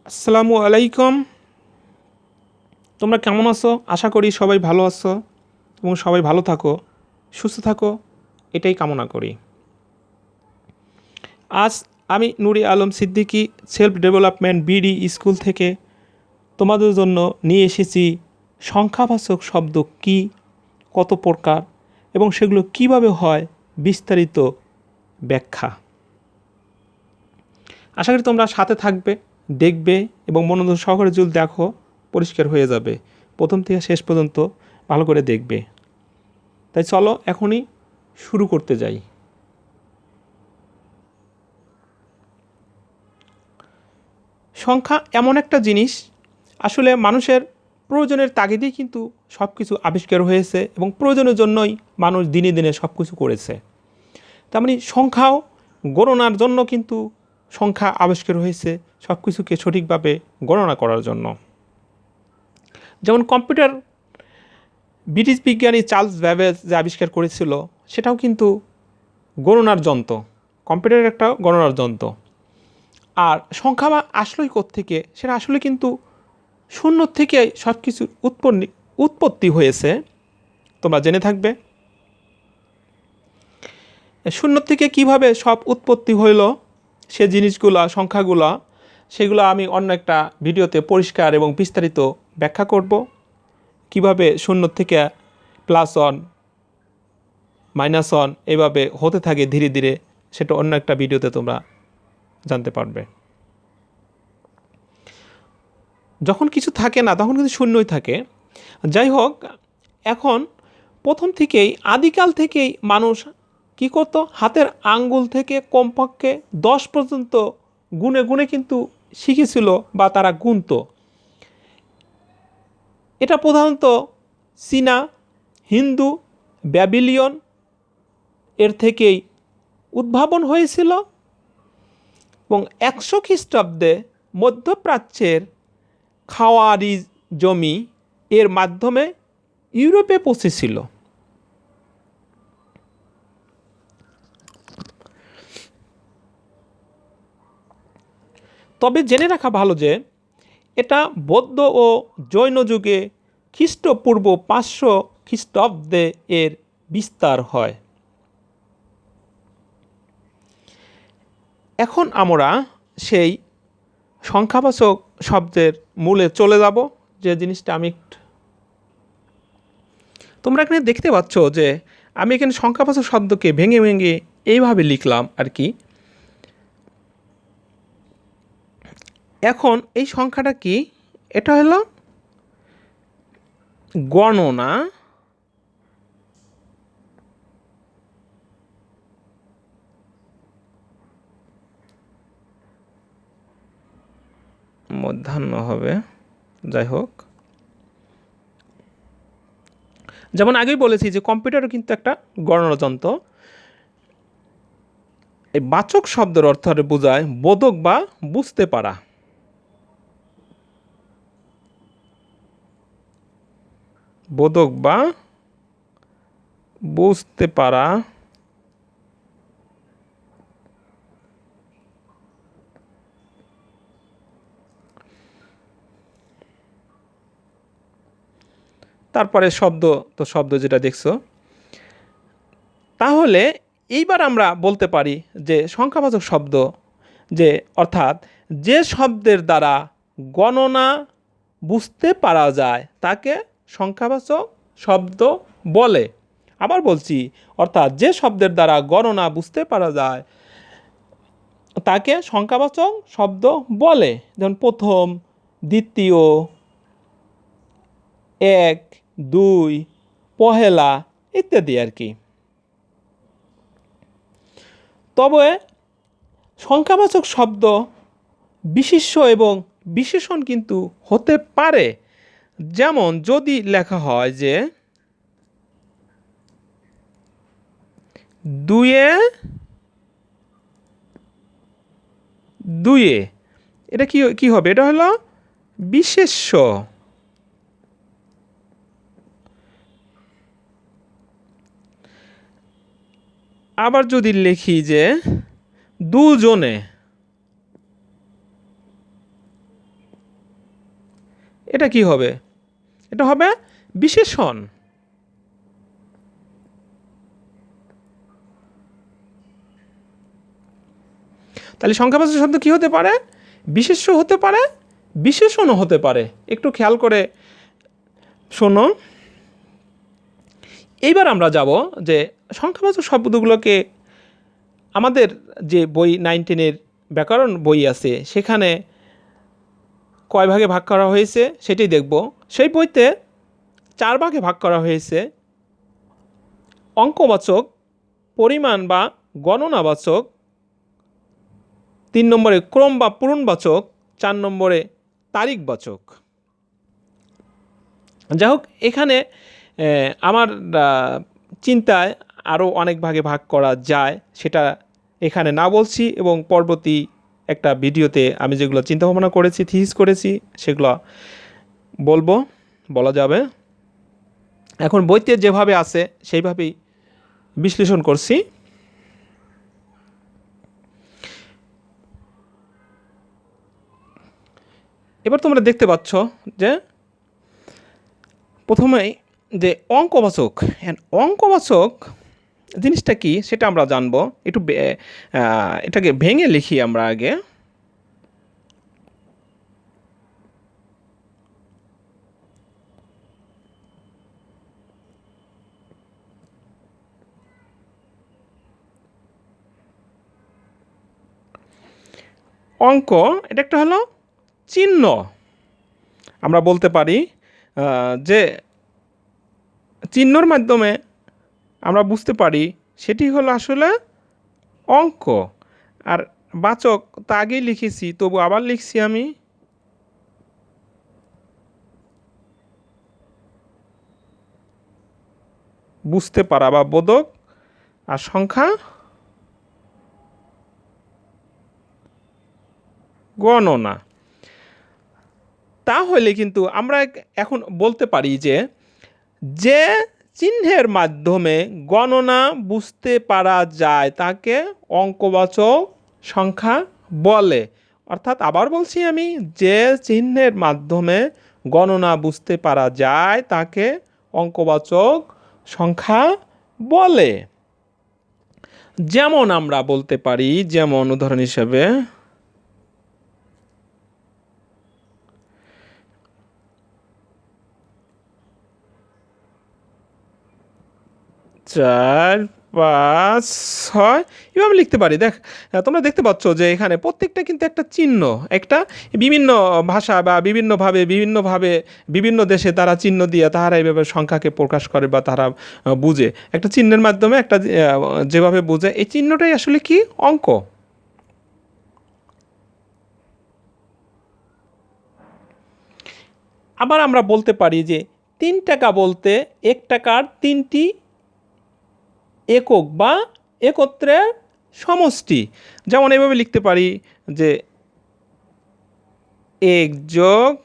আসসালামু আলাইকুম। তোমরা কেমন আছো? আশা করি সবাই ভালো আছো এবং সবাই ভালো থাকো, সুস্থ থাকো, এটাই কামনা করি। আজ আমি Nuri Alam Siddiqui self development BD school থেকে তোমাদের জন্য নিয়ে এসেছি সংখ্যাবাচক শব্দ কি, কত প্রকার এবং সেগুলো কিভাবে হয় বিস্তারিত ব্যাখ্যা। আশা করি তোমরা সাথে থাকবে, দেখবে এবং মনোযোগ সহকারে যদি দেখো পরিষ্কার হয়ে যাবে। প্রথম থেকে শেষ পর্যন্ত ভালো করে দেখবে। তাই চলো এখনই শুরু করতে যাই। সংখ্যা এমন একটা জিনিস, আসলে মানুষের প্রয়োজনের তাগিদেই কিন্তু সব কিছু আবিষ্কার হয়েছে এবং প্রয়োজনের জন্যই মানুষ দিনে দিনে সব কিছু করেছে। তার মানে সংখ্যাও গণনার জন্য কিন্তু সংখ্যা আবিষ্কার হয়েছে, সব কিছুকে সঠিকভাবে গণনা করার জন্য। যেমন কম্পিউটার ব্রিটিশ বিজ্ঞানী চার্লস ব্যাবেজ যে আবিষ্কার করেছিল, সেটাও কিন্তু গণনার যন্ত্র, কম্পিউটারের একটা গণনার যন্ত্র। আর সংখ্যা বা আসলেই কোত্থেকে, সেটা আসলে কিন্তু শূন্য থেকে সব কিছুর উৎপত্তি হয়েছে, তোমরা জেনে থাকবে। শূন্য থেকে কিভাবে সব উৎপত্তি হইল, সে জিনিসগুলো, সংখ্যাগুলো, সেগুলো আমি অন্য একটা ভিডিওতে পরিষ্কার এবং বিস্তারিত ব্যাখ্যা করব। কিভাবে শূন্য থেকে +1 -1 এভাবে হতে থাকে ধীরে ধীরে, সেটা অন্য একটা ভিডিওতে তোমরা জানতে পারবে। যখন কিছু থাকে না তখন কিন্তু শূন্যই থাকে। যাই হোক, এখন প্রথম থেকেই আদিকাল থেকেই মানুষ কী করতো, হাতের আঙ্গুল থেকে কমপক্ষে 10 পর্যন্ত গুনে গুনে কিন্তু শিখেছিল বা তারা গুনতো। এটা প্রধানত চীনা, হিন্দু, ব্যাবিলিয়ন এর থেকেই উদ্ভাবন হয়েছিল এবং 100 খ্রিস্টাব্দে মধ্যপ্রাচ্যের খাওয়ারিজমি এর মাধ্যমে ইউরোপে পৌঁছেছিল। তবে জেনে রাখা ভালো যে এটা বৌদ্ধ ও জৈন যুগে খ্রিস্টপূর্ব 500 খ্রিস্টাব্দে এর বিস্তার হয়। এখন আমরা সেই সংখ্যাবাচক শব্দের মূলে চলে যাব, যে জিনিসটা আমি তোমরা এখানে দেখতে পাচ্ছ যে আমি এখানে সংখ্যাবাচক শব্দকে ভেঙে ভেঙে এইভাবে লিখলাম আর কি। এখন এই সংখ্যাটা কি, এটা হলো গণনা মধ্যাহ্ন হবে, যাই হোক। যেমন আগেই বলেছি যে কম্পিউটারও কিন্তু একটা গণনা যন্ত্র। এই বাচক শব্দের অর্থ বোঝায় বোধক বা বুঝতে পারা। বোধক বা বুঝতে পারা। তারপরে শব্দ, তো শব্দ যেটা দেখছো, তাহলে এইবার আমরা বলতে পারি যে সংখ্যাবাচক শব্দ, যে অর্থাৎ যে শব্দের দ্বারা গণনা বুঝতে পারা যায় তাকে সংখ্যাবাচক শব্দ বলে। আবার বলছি, অর্থাৎ যে শব্দের দ্বারা গণনা বুঝতে পারা যায় তাকে সংখ্যাবাচক শব্দ বলে। যেমন প্রথম, দ্বিতীয়, 1, 2, পহেলা ইত্যাদি আর কি। তবে সংখ্যাবাচক শব্দ বিশেষ্য এবং বিশেষণ কিন্তু হতে পারে। যেমন যদি লেখা হয় যে 2-এ 2-এ, এটা কি হবে, এটা হলো বিশেষ্য। আবার যদি লিখি যে 2 জনে, এটা কি হবে? এটা হবে বিশেষণ। তাহলে সংখ্যাবাচক শব্দ কি হতে পারে? বিশেষ্য হতে পারে, বিশেষণও হতে পারে। একটু খেয়াল করে শোনো। এইবার আমরা যাব যে সংখ্যাবাচক শব্দগুলোকে আমাদের যে বই 9-10 ব্যাকরণ বই আছে সেখানে কয় ভাগে ভাগ করা হয়েছে সেটাই দেখব। সেই বইতে 4 ভাগে ভাগ করা হয়েছে: অঙ্কবাচক, পরিমাণ বা গণনাবাচক, 3 নম্বরে ক্রম বা পূরণবাচক, 4 নম্বরে তারিখবাচক। যাই হোক, এখানে আমার চিন্তায় আরও অনেক ভাগে ভাগ করা যায়, সেটা এখানে না বলছি, এবং পরবর্তী একটা ভিডিওতে আমি যেগুলো চিন্তা ভাবনা করেছি, থিস করেছি, সেগুলো বলা যাবে। এখন বইতে যেভাবে আছে সেইভাবেই বিশ্লেষণ করছি। এবার তোমরা দেখতে পাচ্ছ যে প্রথমেই যে অঙ্কবাচক, অঙ্কবাচক জিনিসটা কি সেটা আমরা জানবো। একটু এটাকে ভেঙে লিখি আমরা আগে। অঙ্ক এটা একটা হলো চিহ্ন। আমরা বলতে পারি যে চিহ্নর মাধ্যমে আমরা বুঝতে পারি সেটি হলো আসলে অঙ্ক। আর বাচক তা আগেই লিখেছি, তবু আবার লিখছি আমি। বুঝতে পারা বা বোধক। আর সংখ্যা গণনা। তাহলে কিন্তু আমরা এখন বলতে পারি যে যে চিহ্নের মাধ্যমে গণনা বুঝতে পারা যায় তাকে অঙ্কবাচক সংখ্যা বলে। অর্থাৎ আবার বলছি আমি, যে চিহ্নের মাধ্যমে গণনা বুঝতে পারা যায় তাকে অঙ্কবাচক সংখ্যা বলে। যেমন আমরা বলতে পারি, যেমন উদাহরণ হিসেবে 4, 5, 6 এভাবে লিখতে পারি। তোমরা দেখতে পাচ্ছ যে এখানে প্রত্যেকটা কিন্তু একটা চিহ্ন, একটা বিভিন্ন ভাষা বা বিভিন্নভাবে বিভিন্ন দেশে তারা চিহ্ন দিয়ে তারা এইভাবে সংখ্যাকে প্রকাশ করে বা তারা বুঝে একটা চিহ্নের মাধ্যমে, একটা যেভাবে বুঝে, এই চিহ্নটাই আসলে কি অঙ্ক। আবার আমরা বলতে পারি যে 3 টাকা বলতে 1 টাকার 3টি একক বা একত্রের সমষ্টি। যেমন এইভাবে লিখতে পারি যে 1 যোগ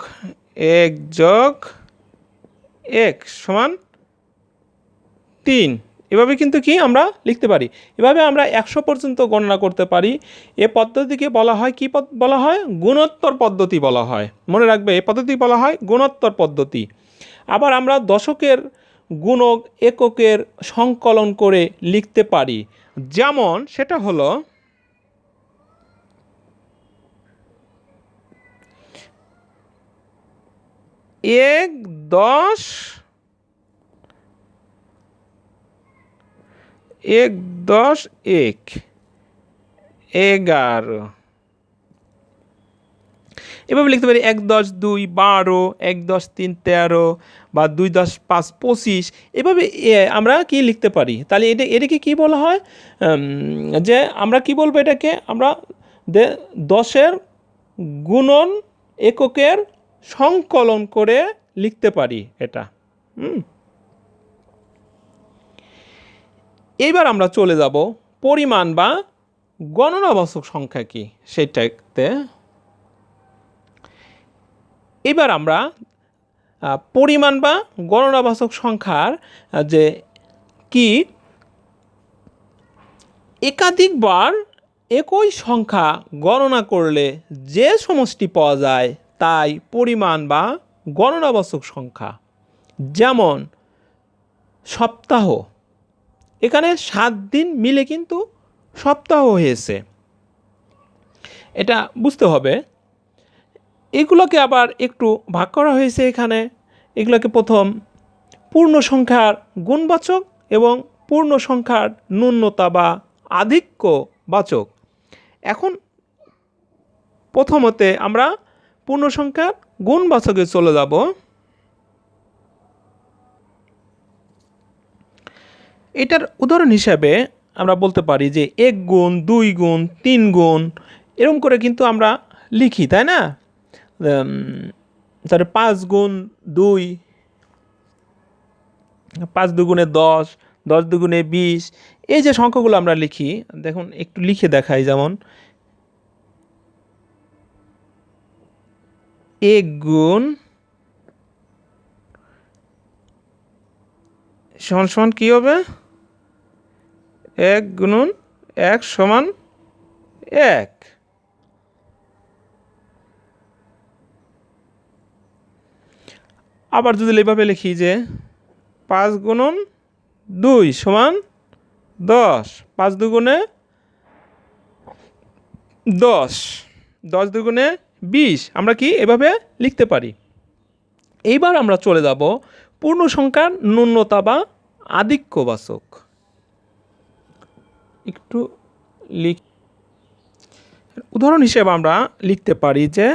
1 যোগ 1 সমান 3। এভাবে কিন্তু কি আমরা লিখতে পারি। এভাবে আমরা 100 পর্যন্ত গণনা করতে পারি। এ পদ্ধতিকে বলা হয় কি বলা হয়? গুণোত্তর পদ্ধতি বলা হয়। মনে রাখবে, এই পদ্ধতি বলা হয় গুণোত্তর পদ্ধতি। আবার আমরা দশকের গুণক এককের সংকলন করে লিখতে পারি। যেমন সেটা হলো 1, 10, 1, 10, 1, 11। এভাবে লিখতে পারি 1, 10, 2, 12, 1, 10, 3, 13, বা 2, 10, 5, 25। এভাবে আমরা কি লিখতে পারি। তাহলে এটাকে কি বলা হয়? যে আমরা কি বলবো এটাকে? আমরা 10-এর গুণন এককের সংকলন করে লিখতে পারি এটা। এইবার আমরা চলে যাব পরিমাণ বা গণনাবাচক সংখ্যা কি সেটাতে। এবার আমরা পরিমাণ বা গণনাবাচক সংখ্যার যে কি একাধিকবার একই সংখ্যা গণনা করলে যে সমষ্টি পাওয়া যায় তাই পরিমাণ বা গণনাবাচক সংখ্যা, যেমন সপ্তাহ। এখানে 7 দিন মিলে কিন্তু সপ্তাহ হয়েছে, এটা বুঝতে হবে। এগুলোকে আবার একটু ভাগ করা হয়েছে এখানে। এগুলোকে প্রথম পূর্ণ সংখ্যার গুণবাচক এবং পূর্ণ সংখ্যার ন্যূনতা বা আধিক্যবাচক। এখন প্রথমতে আমরা পূর্ণ সংখ্যার গুণবাচকে চলে যাব। এটার উদাহরণ হিসাবে আমরা বলতে পারি যে 1 গুণ, 2 গুণ, 3 গুণ, এরকম করে কিন্তু আমরা লিখি, তাই না? তাহলে 5 গুণ 2, 5 দুগুণে 10, 10 দুগুণে 20, এই যে সংখ্যাগুলো আমরা লিখি, দেখুন একটু লিখে দেখাই। যেমন 1 গুণ সমান সমান কী হবে? 1 গুণন 1 সমান 1। আবার যদি এভাবে লিখি যে 5 গুণন 2 সমান 10, 5 দুগুণে 10, 10 দুগুণে 20, আমরা কি এভাবে লিখতে পারি। এইবার আমরা চলে যাব পূর্ণ সংখ্যার ন্যূনতা বা আধিক্যবাচক। একটু উদাহরণ হিসেবে আমরা লিখতে পারি যে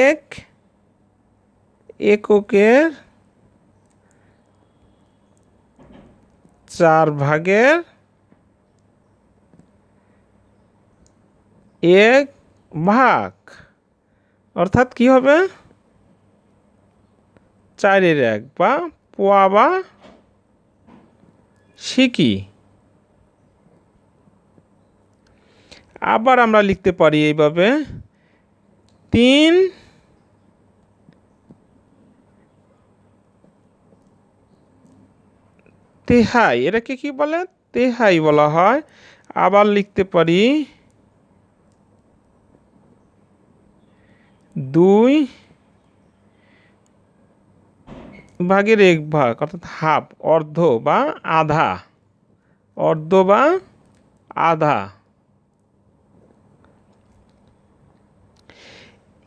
1 এককের 4 ভাগের 1 ভাগ, অর্থাৎ কি হবে? 4-এর 1 বা পোয়া বা সিকি। আবার আমরা লিখতে পারি এইভাবে 3 তেহাই, এটাকে কি বলে? তেহাই বলা হয়। আবার লিখতে পারি 2 ভাগের 1 ভাগ, অর্থাৎ হাফ, অর্ধ বা আধা, অর্ধ বা আধা।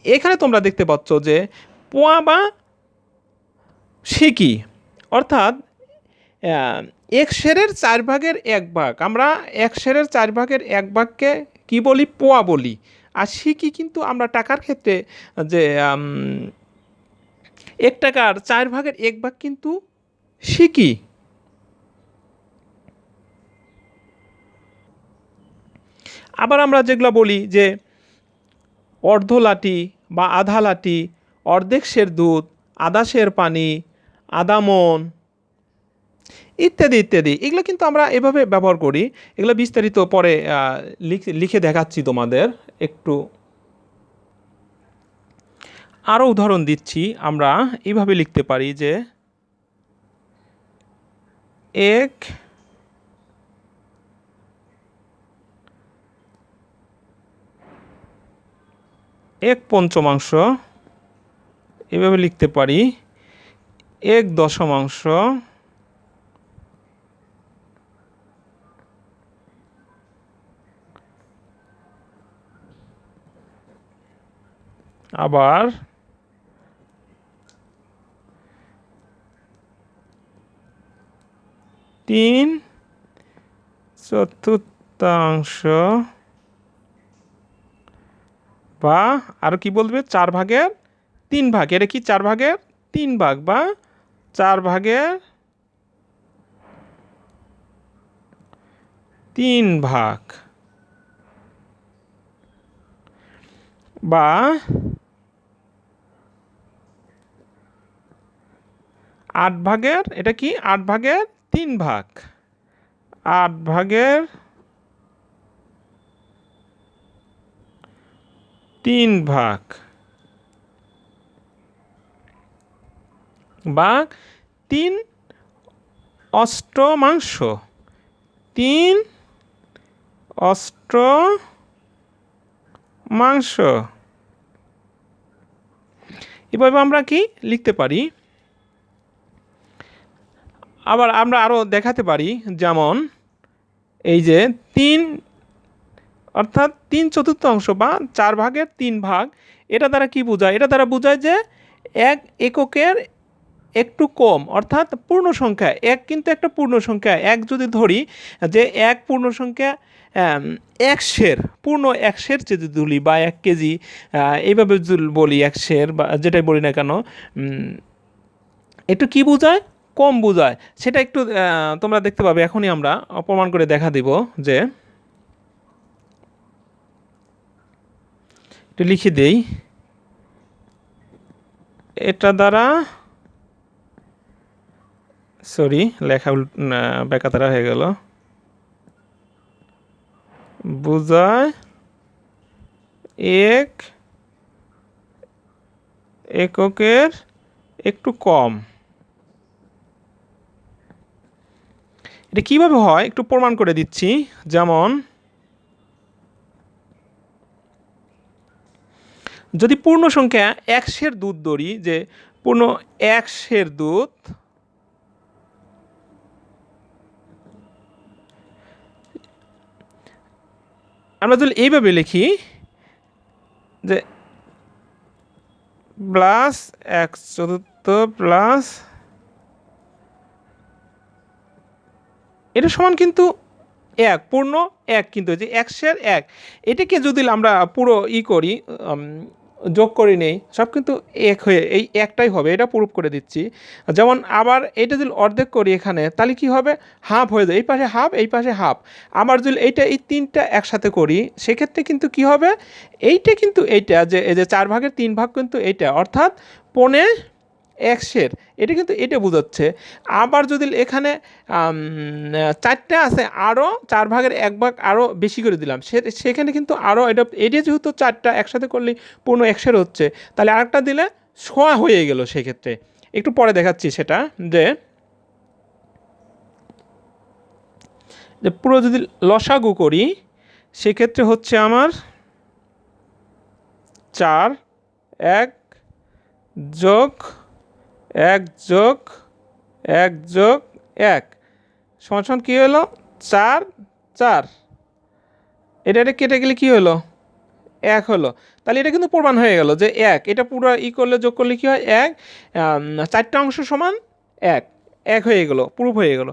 এখানে তোমরা দেখতে পাচ্ছ যে পোয়া বা সিকি, অর্থাৎ 1 সেরের 4 ভাগের 1 ভাগ, আমরা 1 সেরের 4 ভাগের 1 ভাগকে কি বলি? পোয়া বলি। আর সিকি কিন্তু আমরা টাকার ক্ষেত্রে যে 1 টাকার 4 ভাগের 1 ভাগ কিন্তু সিকি। আবার আমরা যেগুলো বলি যে অর্ধ লাঠি বা আধা লাঠি, অর্ধেক সের দুধ, আধা সের পানি, আধা মন, ইত্যাদি ইত্যাদি, এগুলো কিন্তু আমরা এভাবে ব্যবহার করি। এগুলো বিস্তারিত পরে লিখে দেখাচ্ছি তোমাদের। একটু আরও উদাহরণ দিচ্ছি। আমরা এইভাবে লিখতে পারি যে 1/5, এভাবে লিখতে পারি 1/10, আবার 3/4, বা আরও কি বলবে? 4 ভাগের 3 ভাগ। এটা কি 4 ভাগের 3 ভাগ বা 4 ভাগের 3 ভাগ, বা 8 ভাগের, এটা কি 8 ভাগের 3 ভাগ, 8 ভাগের 3 ভাগ, বা 3/8, 3/8। এভাবে আমরা কি লিখতে পারি। আবার আমরা আরও দেখাতে পারি, যেমন এই যে 3 অর্থাৎ 3/4 বা 4/3 এটা দ্বারা কি বোঝায়? এটা দ্বারা বোঝায় যে 1 এককের একটু কম, অর্থাৎ পূর্ণ সংখ্যা। 1 কিন্তু একটা পূর্ণ সংখ্যা। 1 যদি ধরি যে 1 পূর্ণ সংখ্যা, 1 পূর্ণ 1 যদি তুলি বা 1 কেজি, এইভাবে যদি বলি 1 বা যেটাই বলি না কেন, একটু কি বোঝায়? কম বোঝায়। সেটা একটু তোমরা দেখতে পাবে। এখনই আমরা প্রমাণ করে দেখা দিব যে, একটু লিখে দেই। এটা দ্বারা সরি লেখা বেকাতারা হয়ে গেল। বোঝায় 1 এককের একটু কম। এটা কীভাবে হয় একটু প্রমাণ করে দিচ্ছি। যেমন যদি পূর্ণ সংখ্যা 1 দুধ ধরি, যে পূর্ণ 1 দুধ, আমরা যদি এইভাবে লিখি যে প্লাস 1/4 প্লাস, এটা সমান কিন্তু 1 পূর্ণ 1, কিন্তু যে 1/1 এটাকে যদি আমরা পুরো করি, যোগ করে নেই, সব কিন্তু 1 হয়ে এই একটাই হবে। এটা প্রুফ করে দিচ্ছি। যেমন আবার এটা যদি অর্ধেক করি এখানে, তাহলে কি হবে? হাফ হয়ে যায়। এই পাশে হাফ, এই পাশে হাফ। আবার যদি এই 3টা একসাথে করি, সেক্ষেত্রে কিন্তু কি হবে? এইটা কিন্তু এইটা যে এই যে 4/3 কিন্তু এইটা, অর্থাৎ 1/4। এটা কিন্তু এটা বোঝাচ্ছে। আবার যদি এখানে 4টা আছে, আরও 4/1 আরও বেশি করে দিলাম, সেখানে কিন্তু আরও এটা যেহেতু 4টা একসাথে করলে পূর্ণ 1/4 হচ্ছে, তাহলে আরেকটা দিলে সোয়া হয়ে গেল। সেক্ষেত্রে একটু পরে দেখাচ্ছি সেটা, যে পুরো যদি লসাগু করি, সেক্ষেত্রে হচ্ছে আমার 4 1 যোগ 1 যোগ 1 যোগ 1 সমান কী হলো? 4 4। এটা কেটে গেলে কী হলো? 1 হলো। তাহলে এটা কিন্তু প্রমাণ হয়ে গেল যে 1। এটা পুরো করলে, যোগ করলে কী হয়? 1, 4টা অংশ সমান 1 1 হয়ে গেল, প্রুফ হয়ে গেল।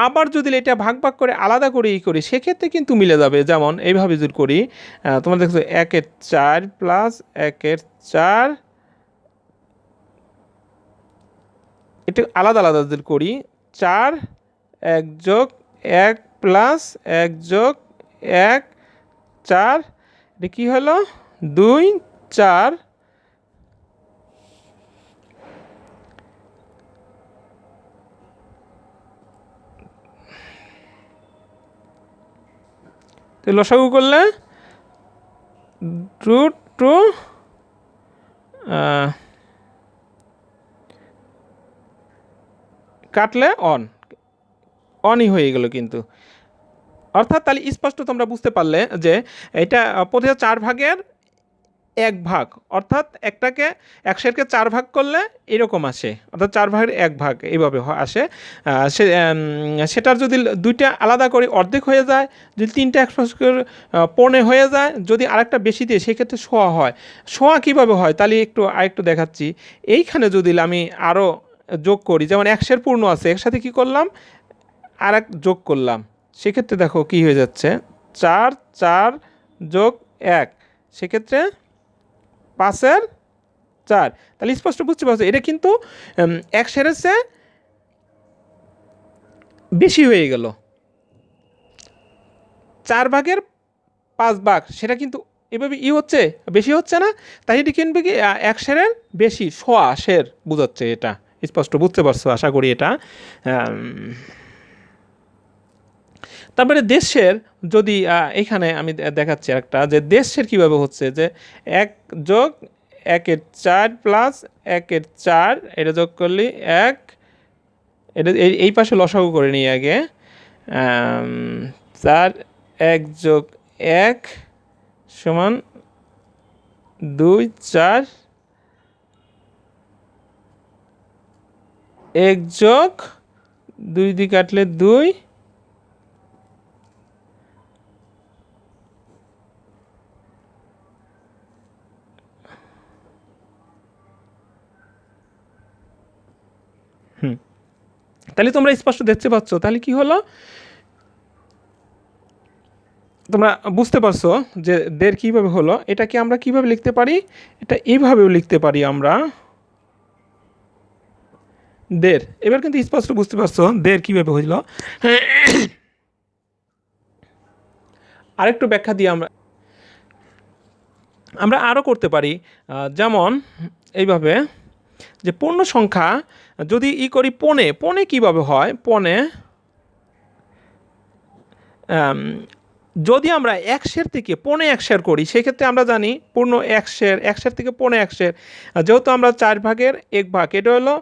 আবার যদি এটা ভাগ করে আলাদা করে করি, সেক্ষেত্রে কিন্তু মিলে যাবে। যেমন এইভাবে যদি করি, তোমরা দেখছো 1/4 প্লাস 1/4, এটা আলাদা আলাদা যদি করি, 4 1 যোগ 1 প্লাস 1 যোগ 1 4, এটা কী হলো? 2 4। তো লসাগু করলে √2 কাটলে অনই হয়ে গেল কিন্তু। অর্থাৎ তাহলে স্পষ্ট তোমরা বুঝতে পারলে যে এটা প্রতিটা 4/1, অর্থাৎ একটাকে 1/4কে 4 ভাগ করলে এরকম আসে, অর্থাৎ 4/1 এইভাবে আসে। সেটার যদি 2টা আলাদা করে অর্ধেক হয়ে যায়, যদি 3টা 1/4 হয়ে যায়, যদি আরেকটা বেশি দিয়ে, সেক্ষেত্রে সোয়া হয়। সোয়া কীভাবে হয় তাহলে আরেকটু দেখাচ্ছি। এইখানে যদি আমি আরও যোগ করি, যেমন 1 পূর্ণ আছে, এর সাথে কী করলাম? আর এক যোগ করলাম, সেক্ষেত্রে দেখো কি হয়ে যাচ্ছে? 4 4 যোগ 1, সেক্ষেত্রে 5/4। তাহলে স্পষ্ট বুঝতে পারছো, এটা কিন্তু 1/4 চেয়ে বেশি হয়ে গেল। 4/5, সেটা কিন্তু এভাবে হচ্ছে, বেশি হচ্ছে না। তাই এটি কিনবে কি 1/4 বেশি, সোয়া বোঝাচ্ছে। এটা স্পষ্ট বুঝতে পারছো আশা করি। এটা তারপরে দেশের যদি এখানে আমি দেখাচ্ছি একটা, যে দেশের কীভাবে হচ্ছে, যে 1 যোগ 1/4 প্লাস 1/4, এটা যোগ করলে 1, এটা এই পাশে লসাগু করে নিই আগে। 4 1 যোগ 1 সমান 2 4, এক যোগ 2 দিয়ে কাটলে 2, তাহলে তোমরা স্পষ্ট দেখতে পাচ্ছ। তাহলে কি হলো, তোমরা বুঝতে পারছো যে দের কীভাবে হলো। এটাকে আমরা কিভাবে লিখতে পারি, এটা এইভাবেও লিখতে পারি আমরা দের। এবার কিন্তু স্পষ্ট বুঝতে পারছো দের কীভাবে হইল। আরেকটু ব্যাখ্যা দিয়ে আমরা আমরা আরও করতে পারি, যেমন এইভাবে যে পূর্ণ সংখ্যা যদি করি পনে, পনে কীভাবে হয়, পনে যদি আমরা 100 থেকে পনে 100 করি, সেক্ষেত্রে আমরা জানি পূর্ণ 100 থেকে পনে 100, যেহেতু আমরা 4 ভাগের 1 ভাগ, এটা হলো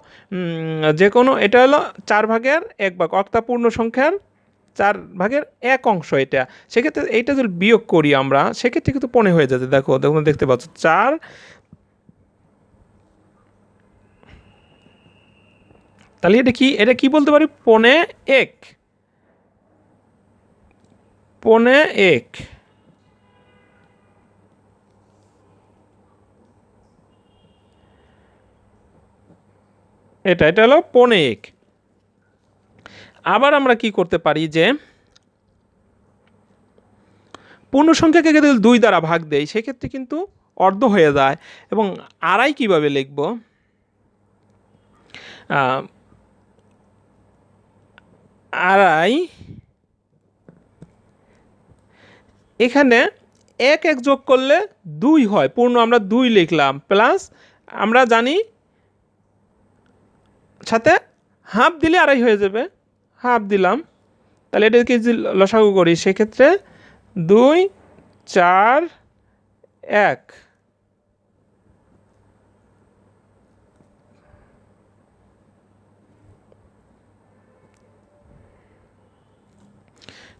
যে কোনো, এটা হলো 4 ভাগের 1 ভাগ, অর্থাৎ পূর্ণ সংখ্যার 4 ভাগের 1 অংশ এটা। সেক্ষেত্রে এইটা যদি বিয়োগ করি আমরা, সেক্ষেত্রে কিন্তু পনে হয়ে যাচ্ছে। দেখো দেখুন, দেখতে পাচ্ছ 4, তাহলে এটা কি বলতে পারি, পনে 1, পনে 1। এটা হলো পনে 1। আবার আমরা কি করতে পারি, যে পূর্ণ সংখ্যাকে যদি 2 দ্বারা ভাগ দেই, সেক্ষেত্রে কিন্তু অর্ধ হয়ে যায়। এবং আড়াই কিভাবে লিখব, আড়াই, এখানে 1 যোগ করলে 2 হয়, পূর্ণ আমরা 2 লিখলাম, প্লাস আমরা জানি সাথে হাফ দিলে আড়াই হয়ে যাবে, হাফ দিলাম। তাহলে এটাকে যদি লসাগু করি, সেক্ষেত্রে 2, 4, 1।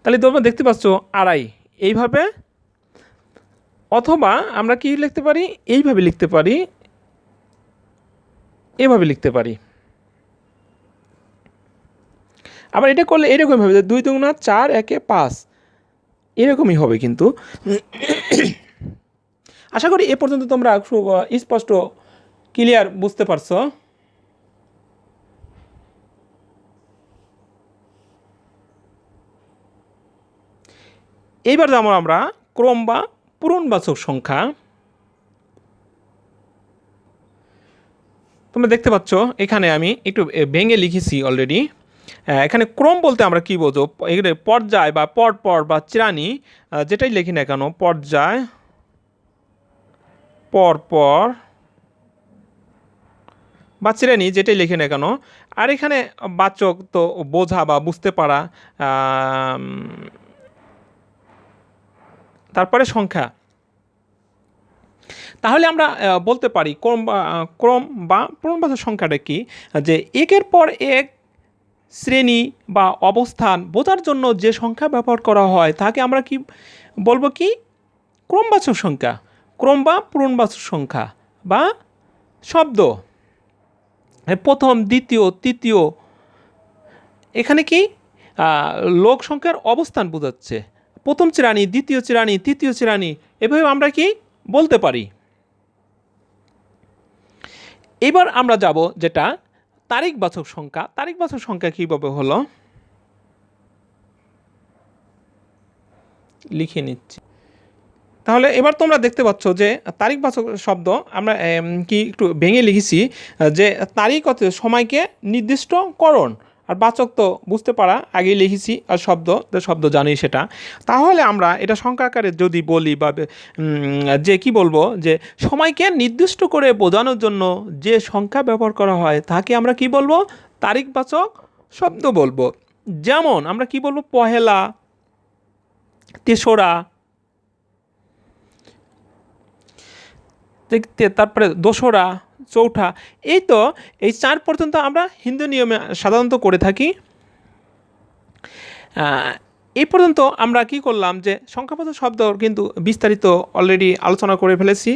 তাহলে তোমরা দেখতে পাচ্ছ আড়াই এইভাবে, অথবা আমরা কি লিখতে পারি, এইভাবে লিখতে পারি, এভাবে লিখতে পারি। আবার এটা করলে এরকমই হবে, 2 দুগুণা 4, 1 5, এরকমই হবে। কিন্তু আশা করি এ পর্যন্ত তোমরা স্পষ্ট ক্লিয়ার বুঝতে পারছো। এইবার যেমন আমরা ক্রম বা পূরণবাচক সংখ্যা, তোমরা দেখতে পাচ্ছ এখানে আমি একটু ভেঙে লিখেছি অলরেডি। এখানে ক্রম বলতে আমরা কি বোঝো, এখানে পর্যায় বা পর বা শ্রেণী, যেটাই লিখি না কেন, পর্যায়, পর বা শ্রেণী, যেটাই লিখি না কেন। আর এখানে বাচক তো বোঝা বা বুঝতে পারা, তারপরে সংখ্যা। তাহলে আমরা বলতে পারি ক্রম বা পূর্ণবাচক সংখ্যাটা কি, যে একের পর এক শ্রেণী বা অবস্থান বোঝার জন্য যে সংখ্যা ব্যবহার করা হয় তাকে আমরা কি বলবো, কি ক্রমবাচক সংখ্যা, ক্রম বা পূরণবাচক সংখ্যা বা শব্দ। প্রথম, দ্বিতীয়, তৃতীয়, এখানে কি লোক সংখ্যার অবস্থান বোঝাচ্ছে, প্রথম শ্রেণী, দ্বিতীয় শ্রেণী, তৃতীয় শ্রেণী, এভাবে আমরা কি বলতে পারি। এবার আমরা যাব যেটা তারিখবাচক সংখ্যা। তারিখবাচক সংখ্যা কীভাবে হলো, লিখে নিচ্ছি। তাহলে এবার তোমরা দেখতে পাচ্ছ যে তারিখবাচক শব্দ আমরা কি একটু ভেঙে লিখেছি, যে তারিখ অর্থে সময়কে নির্দিষ্টকরণ, আর বাচক তো বুঝতে পারা আগেই লিখেছি, আর শব্দ জানি সেটা। তাহলে আমরা এটা সংখ্যা আকারে যদি বলি, বা যে কি বলবো, যে সময়কে নির্দিষ্ট করে বোঝানোর জন্য যে সংখ্যা ব্যবহার করা হয় তাকে আমরা কি বলবো, তারিখবাচক শব্দ বলবো। যেমন আমরা কি বলবো, পহেলা, তেসরা, তারপরে দোসরা, চৌঠা, এই তো এই 4 পর্যন্ত আমরা হিন্দু নিয়মে সাধারণত করে থাকি। এই পর্যন্ত আমরা কি করলাম যে সংখ্যাবাচক শব্দ কিন্তু বিস্তারিত অলরেডি আলোচনা করে ফেলেছি,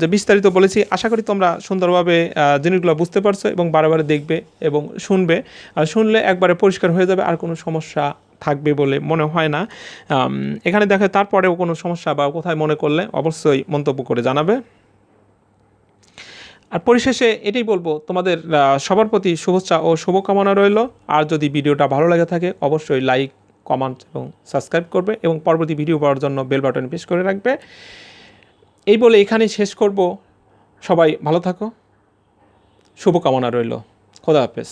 যে বিস্তারিত বলেছি। আশা করি তোমরা সুন্দরভাবে জিনিসগুলো বুঝতে পারছো এবং বারে দেখবে এবং শুনবে। শুনলে একবারে পরিষ্কার হয়ে যাবে, আর কোনো সমস্যা থাকবে বলে মনে হয় না। এখানে দেখে তারপরেও কোনো সমস্যা বা কোথায় মনে করলে অবশ্যই মন্তব্য করে জানাবে। আর পরিশেষে এটাই বলবো, তোমাদের সবার প্রতি শুভেচ্ছা ও শুভকামনা রইল। আর যদি ভিডিওটা ভালো লাগে থাকে অবশ্যই লাইক, কমেন্ট এবং সাবস্ক্রাইব করবে এবং পরবর্তী ভিডিও পাওয়ার জন্য বেল বাটন প্রেস করে রাখবে। এই বলে এখানেই শেষ করব। সবাই ভালো থাকো, শুভকামনা রইল। খোদা হাফেজ।